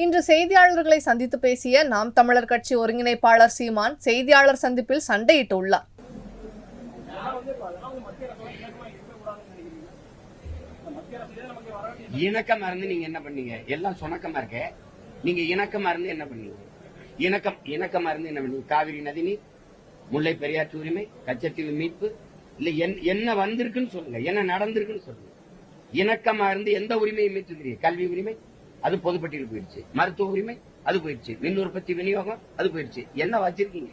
இன்று செய்தியாளர்களை சந்தித்து பேசிய நாம் தமிழர் கட்சி ஒருங்கிணைப்பாளர் சீமான் செய்தியாளர் சந்திப்பில் சண்டையிட்டுள்ளார். இணக்கமா இருந்து நீங்க என்ன பண்ணீங்க? எல்லாம் சுணக்கமா இருக்க. நீங்க இணக்கமா இருந்து என்ன பண்ணீங்க? இணக்கமா இருந்து என்ன பண்ணீங்க? காவிரி நதிநீர், முல்லை பெரியாற்று உரிமை, கச்சத்தீவு மீட்பு, இல்ல என்ன வந்திருக்குன்னு சொல்லுங்க, என்ன நடந்திருக்குன்னு சொல்லுங்க. இணக்கமா இருந்து எந்த உரிமையை மீட்டுக்கிறீங்க? கல்வி உரிமை அது பொதுப்பட்டியல் போயிடுச்சு, மருத்துவ உரிமை அது போயிடுச்சு, மின் உற்பத்தி விநியோகம் அது போயிடுச்சு. என்ன வச்சிருக்கீங்க?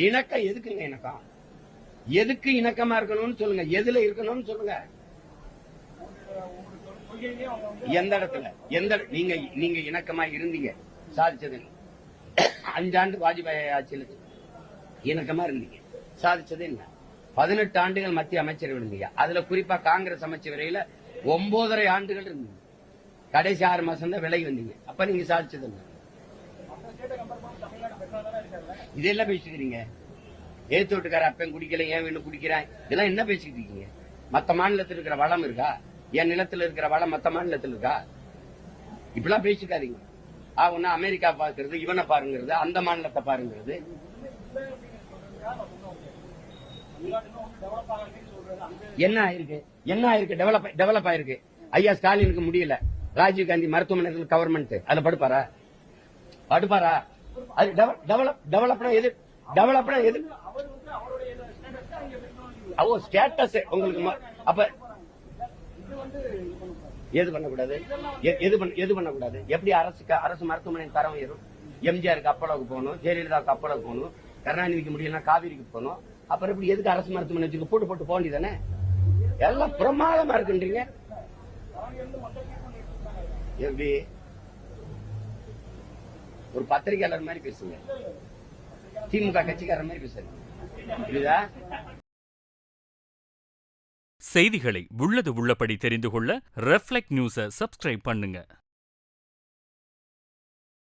இணக்கம் எதுக்குங்க? இணக்கம் எதுக்கு இணக்கமா இருக்கணும்னு சொல்லுங்க. எதுல இருக்கணும்னு சொல்லுங்க. எந்த இடத்துல நீங்க இணக்கமா இருந்தீங்க? சாதிச்சது 5 ஆண்டு வாஜ்பாய் ஆட்சியில் இணக்கமா இருந்தீங்க, சாதிச்சது என்ன? 18 ஆண்டுகள் மத்திய அமைச்சர் இருந்தீங்க. அதுல குறிப்பா காங்கிரஸ் அமைச்சரவையில 9.5 ஆண்டுகள் இருந்தீங்க. கடைசி 6 மாசம் தான் விலகி வந்தீங்க. அப்ப நீங்க சாதிச்சது என்ன? இதெல்லாம் பேசிக்கிறீங்க. ஏத்து வீட்டுக்கார அப்பன் குடிக்கல, ஏன் வேணும் குடிக்கிறேன், இதெல்லாம் என்ன பேசிக்கிட்டு இருக்கீங்க? மத்த மாநிலத்தில் இருக்கிற வளம் இருக்கா? என் நிலத்தில் இருக்கிற வளம் மத்த மாநிலத்தில் இருக்கா? இப்படிலாம் பேசிக்காதீங்க. ஒன்னு அமெரிக்கா பாக்குறது, இவனை பாருங்கிறது, அந்த மாநிலத்தை பாருங்கிறது. என்ன ஆயிருக்கு? டெவலப் ஆயிருக்கு. ஐயா ஸ்டாலினுக்கு முடியல. ராஜீவ் காந்தி மருத்துவமனை கவர்மெண்ட் அதுல படுப்பாரா? அது டெவலப்னா எது? ஸ்டேட்டஸ் உங்களுக்கு. அப்ப எது பண்ணக்கூடாது? எப்படி அரசு மருத்துவமனை தரம் உயரும்? எம்ஜிஆருக்கு அப்பளவுக்கு போகணும், ஜெயலலிதாவுக்கு அப்பளவுக்கு போகணும், கருணாநிதிக்கு முடியலன்னா காவிரிக்கு போகணும். அப்புறம் எப்படி எதுக்கு அரசு மருத்துவமனை வச்சுக்க போட்டு போக வேண்டியதானே? எல்லாம் பிரமாதமா இருக்குன்றீங்க. எப்படி ஒரு பத்திரிகையாளர் மாதிரி பேசுங்க, திமுக கட்சிக்காரர் மாதிரி பேசுறீங்க. புரியுதா? செய்திகளை உள்ளது உள்ளபடி தெரிந்து கொள்ள ரெஃப்ளெக்ட் நியூஸை சப்ஸ்கிரைப் பண்ணுங்க.